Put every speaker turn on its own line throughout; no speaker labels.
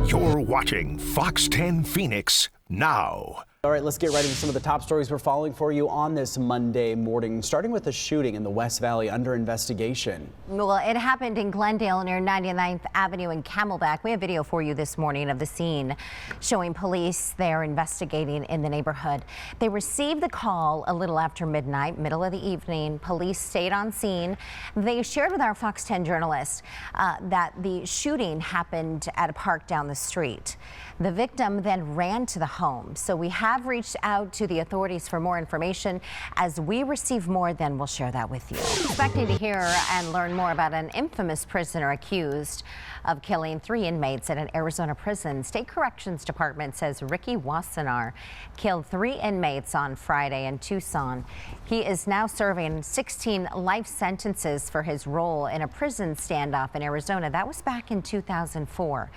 You're watching Fox 10 Phoenix now.
All right, let's get right into some of the top stories we're following for you on this Monday morning, starting with a shooting in the West Valley under investigation.
Well, it happened in Glendale near 99th Avenue in Camelback. We have video for you this morning of the scene showing police there investigating in the neighborhood. They received the call a little after midnight, middle of the evening. Police stayed on scene. They shared with our Fox 10 journalist that the shooting happened at a park down the street. The victim then ran to the home. So we have reached out to the authorities for more information. As we receive more, then we'll share that with you. Expecting to hear and learn more about an infamous prisoner accused of killing 3 inmates at an Arizona prison. State Corrections Department says Ricky Wassenaar killed 3 inmates on Friday in Tucson. He is now serving 16 life sentences for his role in a prison standoff in Arizona. That was back in 2004.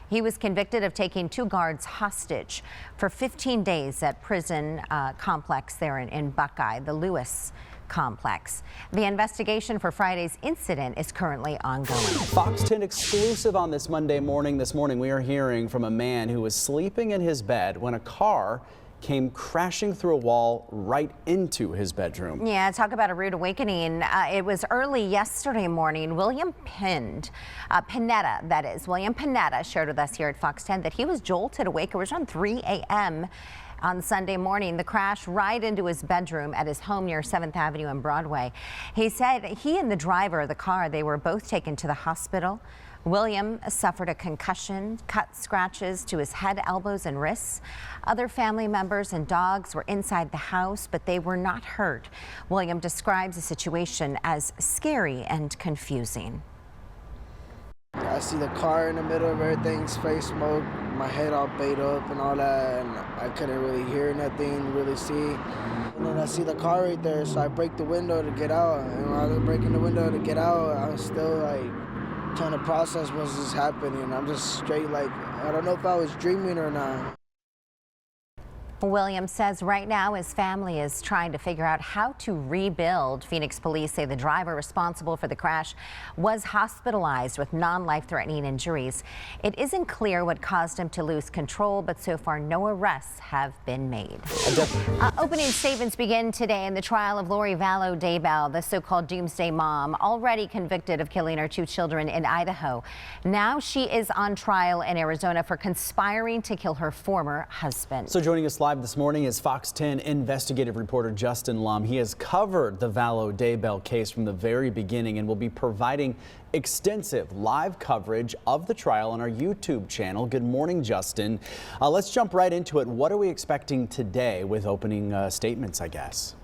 He was convicted of taking 2 guards hostage for 15 days at prison complex there in Buckeye, the Lewis complex. The investigation for Friday's incident is currently ongoing.
Fox 10 exclusive on this Monday morning. This morning we are hearing from a man who was sleeping in his bed when a car came crashing through a wall right into his bedroom.
Yeah, talk about a rude awakening. It was early yesterday morning. William Panetta, shared with us here at Fox 10 that he was jolted awake. It was around 3 a.m. on Sunday morning. The crash right into his bedroom at his home near 7th Avenue and Broadway. He said he and the driver of the car, they were both taken to the hospital. William suffered a concussion, cut scratches to his head, elbows, and wrists. Other family members and dogs were inside the house, but they were not hurt. William describes the situation as scary and confusing.
I see the car in the middle of everything, spray smoke, my head all bayed up and all that, and I couldn't really hear nothing, really see. And then I see the car right there, so I break the window to get out. And while I was breaking the window to get out, I was still like trying to process what's just happening. I'm just straight like, I don't know if I was dreaming or not.
Williams says right now his family is trying to figure out how to rebuild. Phoenix police say the driver responsible for the crash was hospitalized with non-life-threatening injuries. It isn't clear what caused him to lose control, but so far no arrests have been made. Opening statements begin today in the trial of Vallow Daybell, the so-called Doomsday Mom, already convicted of killing her 2 children in Idaho. Now she is on trial in Arizona for conspiring to kill her former husband.
So joining us live this morning is Fox 10 investigative reporter Justin Lum. He has covered the Vallow Daybell case from the very beginning and will be providing extensive live coverage of the trial on our YouTube channel. Good morning, Justin. Let's jump right into it. What are we expecting today with opening statements, I guess?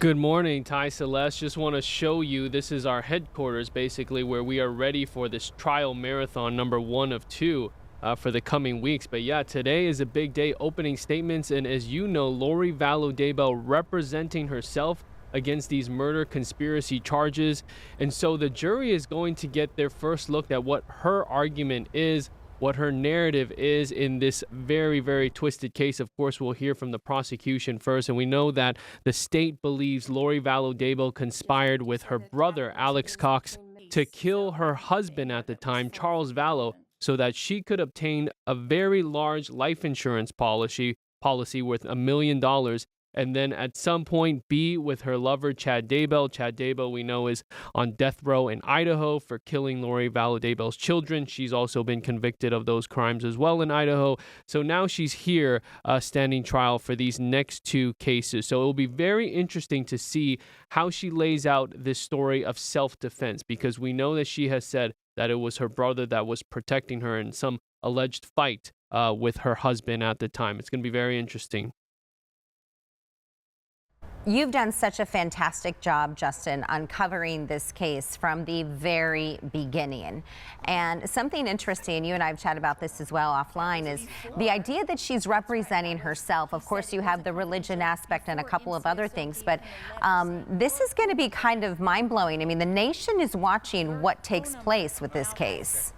Good morning, Ty Celeste. Just want to show you, this is our headquarters, basically, where we are ready for this trial marathon number 1 of 2. For the coming weeks. But yeah, today is a big day, opening statements, and as you know, Vallow Daybell representing herself against these murder conspiracy charges. And so the jury is going to get their first look at what her argument is, what her narrative is in this very, very twisted case. Of course, we'll hear from the prosecution first, and we know that the state believes Vallow Daybell conspired with her brother, Alex Cox, to kill her husband at the time, Charles Vallow, so that she could obtain a very large life insurance policy worth $1 million, and then at some point be with her lover, Chad Daybell. Chad Daybell, we know, is on death row in Idaho for killing Vallow Daybell's children. She's also been convicted of those crimes as well in Idaho. So now she's here standing trial for these next 2 cases. So it will be very interesting to see how she lays out this story of self-defense, because we know that she has said that it was her brother that was protecting her in some alleged fight with her husband at the time. It's going to be very interesting.
You've done such a fantastic job, Justin, uncovering this case from the very beginning. And something interesting, you and I have chatted about this as well offline, is the idea that she's representing herself. Of course, you have the religion aspect and a couple of other things, but this is going to be kind of mind-blowing. I mean, the nation is watching what takes place with this case.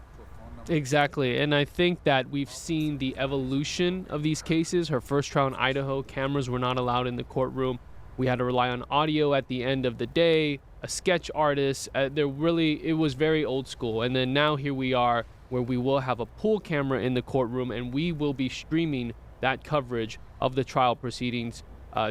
Exactly, and I think that we've seen the evolution of these cases. Her first trial in Idaho, cameras were not allowed in the courtroom. We had to rely on audio at the end of the day, a sketch artist. It was very old school. And then now here we are where we will have a pool camera in the courtroom, and we will be streaming that coverage of the trial proceedings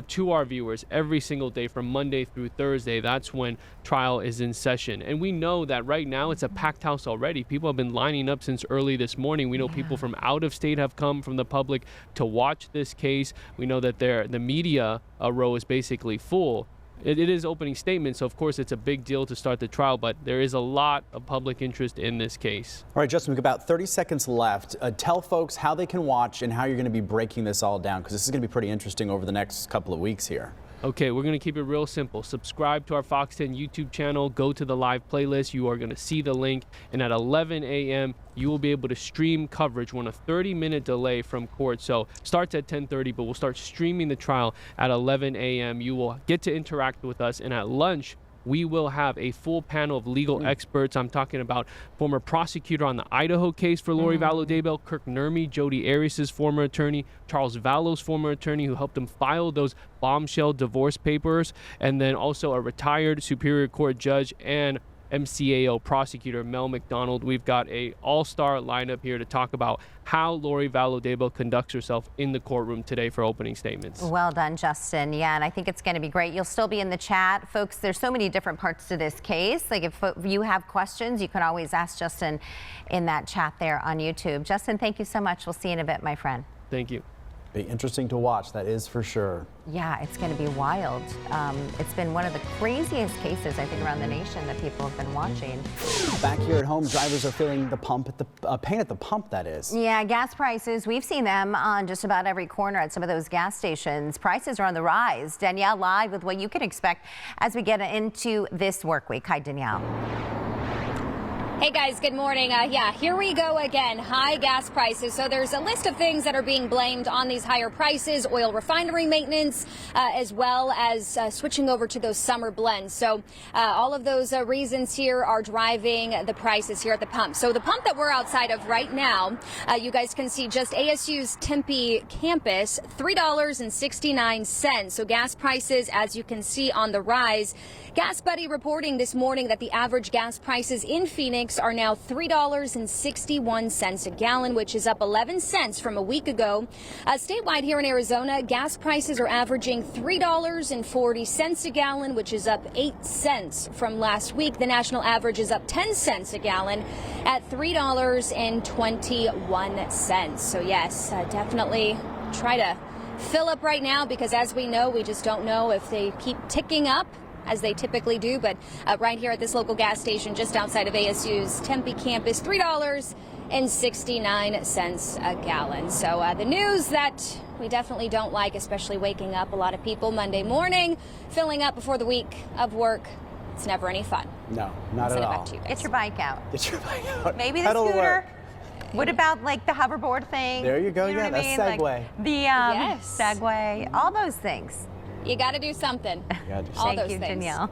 to our viewers every single day from Monday through Thursday. That's when trial is in session. And we know that right now it's a packed house already. People have been lining up since early this morning. We know people from out of state have come from the public to watch this case. We know that the media row is basically full. It is opening statement, so of course it's a big deal to start the trial, but there is a lot of public interest in this case.
All right, Justin, we've got about 30 seconds left. Tell folks how they can watch and how you're going to be breaking this all down, because this is going to be pretty interesting over the next couple of weeks here.
Okay, we're going to keep it real simple. Subscribe to our Fox 10 YouTube channel. Go to the live playlist. You are going to see the link. And at 11 a.m., you will be able to stream coverage. We're on a 30-minute delay from court. So starts at 10:30, but we'll start streaming the trial at 11 a.m. You will get to interact with us. And at lunch, we will have a full panel of legal experts. I'm talking about former prosecutor on the Idaho case for Lori Vallow Daybell, Kirk Nurmi, Jodi Arias' former attorney, Charles Vallow's former attorney who helped him file those bombshell divorce papers, and then also a retired Superior Court judge and MCAO prosecutor Mel McDonald. We've got a all-star lineup here to talk about how Lori Vallow Daybell conducts herself in the courtroom today for opening statements.
Well done, Justin. Yeah, and I think it's going to be great. You'll still be in the chat. Folks, there's so many different parts to this case. Like if you have questions, you can always ask Justin in that chat there on YouTube. Justin, thank you so much. We'll see you in a bit, my friend.
Thank you.
Be interesting to watch, that is for sure.
Yeah, it's going to be wild. It's been one of the craziest cases, I think, around the nation that people have been watching.
Back here at home, drivers are feeling the pain at the pump, that is.
Yeah, gas prices, we've seen them on just about every corner at some of those gas stations. Prices are on the rise. Danielle live with what you can expect as we get into this work week. Hi, Danielle.
Hey guys, good morning. Yeah, here we go again. High gas prices. So there's a list of things that are being blamed on these higher prices, oil refinery maintenance, as well as switching over to those summer blends. So all of those reasons here are driving the prices here at the pump. So the pump that we're outside of right now, you guys can see just ASU's Tempe campus, $3.69. So gas prices, as you can see, on the rise. Gas Buddy reporting this morning that the average gas prices in Phoenix are now $3.61 a gallon, which is up 11 cents from a week ago. Statewide here in Arizona, gas prices are averaging $3.40 a gallon, which is up 8 cents from last week. The national average is up 10 cents a gallon at $3.21. So yes, definitely try to fill up right now, because as we know, we just don't know if they keep ticking up as they typically do. But right here at this local gas station just outside of ASU's Tempe campus, $3.69 a gallon. So the news that we definitely don't like, especially waking up a lot of people Monday morning, filling up before the week of work. It's never any fun.
No, not at all.
Get your bike out.
Get your bike out.
Maybe the scooter. What about like the hoverboard thing?
There you go.
You know
Yeah, that's Segway.
Like the Segway, all those things.
You got to do something.
Thank you, Danielle.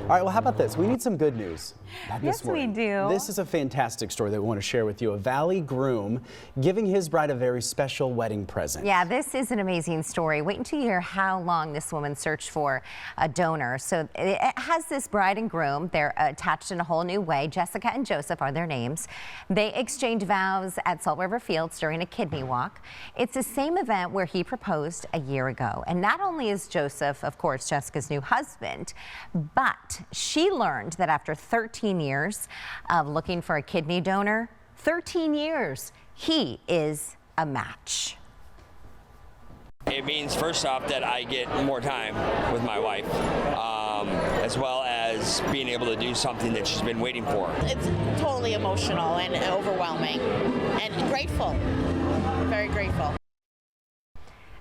All right, well, how about this? We need some good news.
Yes, we do.
This is a fantastic story that we want to share with you. A Valley groom giving his bride a very special wedding present.
Yeah, this is an amazing story. Wait until you hear how long this woman searched for a donor. So it has this bride and groom. They're attached in a whole new way. Jessica and Joseph are their names. They exchanged vows at Salt River Fields during a kidney walk. It's the same event where he proposed a year ago. And not only is Joseph, of course, Jessica's new husband, but she learned that after 13 years of looking for a kidney donor, 13 years, he is a match.
It means, first off, that I get more time with my wife, as well as being able to do something that she's been waiting for.
It's totally emotional and overwhelming and grateful, very grateful.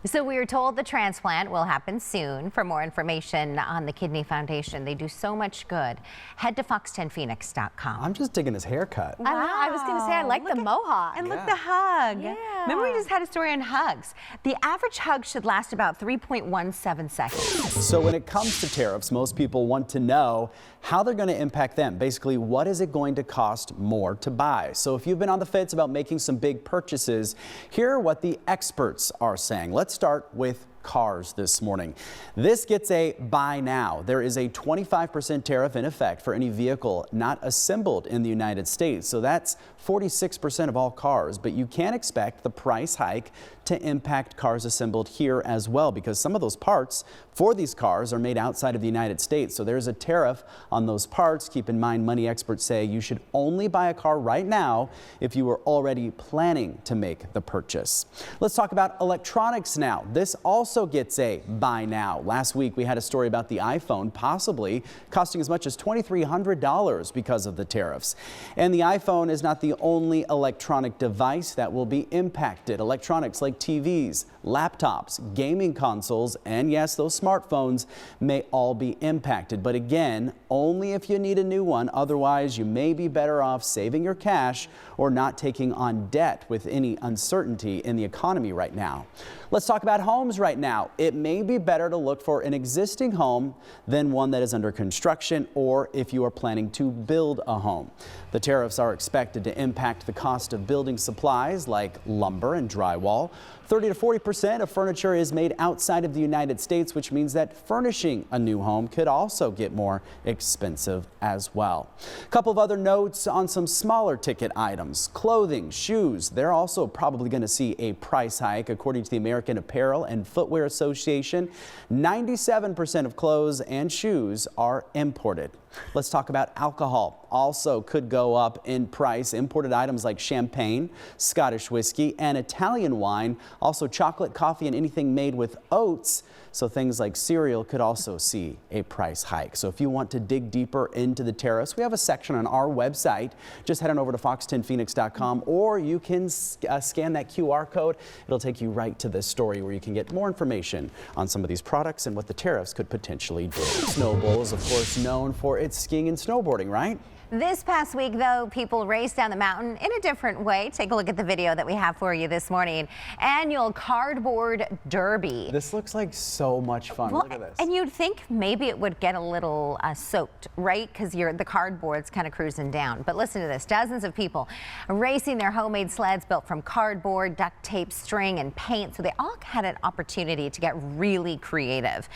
So we are told the transplant will happen soon. For more information on the Kidney Foundation, they do so much good. Head to fox10phoenix.com.
I'm just digging his haircut.
I know. I was going to say, I like the mohawk.
And look the hug.
Yeah.
Remember we just had a story on hugs. The average hug should last about 3.17 seconds.
So when it comes to tariffs, most people want to know how they're going to impact them. Basically, what is it going to cost more to buy? So if you've been on the fence about making some big purchases, here are what the experts are saying. Let's start with cars this morning. This gets a buy now. There is a 25% tariff in effect for any vehicle not assembled in the United States. So that's 46% of all cars, but you can expect the price hike to impact cars assembled here as well, because some of those parts for these cars are made outside of the United States. So there's a tariff on those parts. Keep in mind, money experts say you should only buy a car right now if you were already planning to make the purchase. Let's talk about electronics now. This also gets a buy now. Last week we had a story about the iPhone possibly costing as much as $2,300 because of the tariffs. And the iPhone is not the only electronic device that will be impacted. Electronics like TVs, laptops, gaming consoles, and yes, those smartphones may all be impacted. But again, only if you need a new one. Otherwise, you may be better off saving your cash or not taking on debt with any uncertainty in the economy right now. Let's talk about homes right now. It may be better to look for an existing home than one that is under construction, or if you are planning to build a home. The tariffs are expected to impact the cost of building supplies like lumber and drywall. 30 to 40% of furniture is made outside of the United States, which means that furnishing a new home could also get more expensive as well. A couple of other notes on some smaller ticket items. Clothing, shoes, they're also probably going to see a price hike. According to the American Apparel and Footwear Association, 97% of clothes and shoes are imported. Let's talk about alcohol. Also could go up in price. Imported items like champagne, Scottish whiskey, and Italian wine. Also chocolate, coffee, and anything made with oats. So things like cereal could also see a price hike. So if you want to dig deeper into the tariffs, we have a section on our website. Just head on over to fox10phoenix.com, or you can scan that QR code. It'll take you right to this story where you can get more information on some of these products and what the tariffs could potentially do. Snowbowl is, of course, known for its skiing and snowboarding, right?
This past week, though, people raced down the mountain in a different way. Take a look at the video that we have for you this morning. Annual cardboard derby.
This looks like so much fun.
Well,
look at this.
And you'd think maybe it would get a little soaked, right? Because the cardboard's kind of cruising down. But listen to this. Dozens of people racing their homemade sleds built from cardboard, duct tape, string, and paint. So they all had an opportunity to get really creative.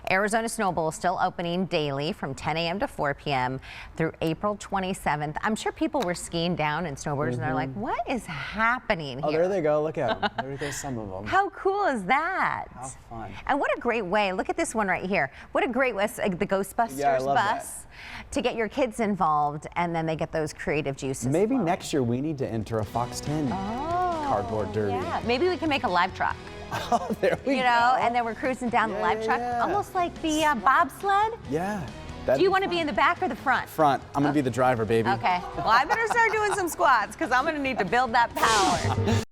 Arizona Snow Bowl is still opening daily from 10 a.m. to 4 p.m. through April 27th. I'm sure people were skiing down and snowboarders and they're like, what is happening here?
Oh, there they go. Look at them. There goes some of them.
How cool is that?
How fun.
And what a great way. Look at this one right here. What a great way, the Ghostbusters bus, to get your kids involved, and then they get those creative juices.
Maybe next year we need to enter a Fox 10 cardboard derby.
Yeah. Maybe we can make a live truck.
Oh, there we go.
And then we're cruising down the live truck, almost like the bobsled.
Yeah.
Do you want to be in the back or the front?
Front. I'm going to be the driver, baby.
Okay. Well, I better start doing some squats because I'm going to need to build that power.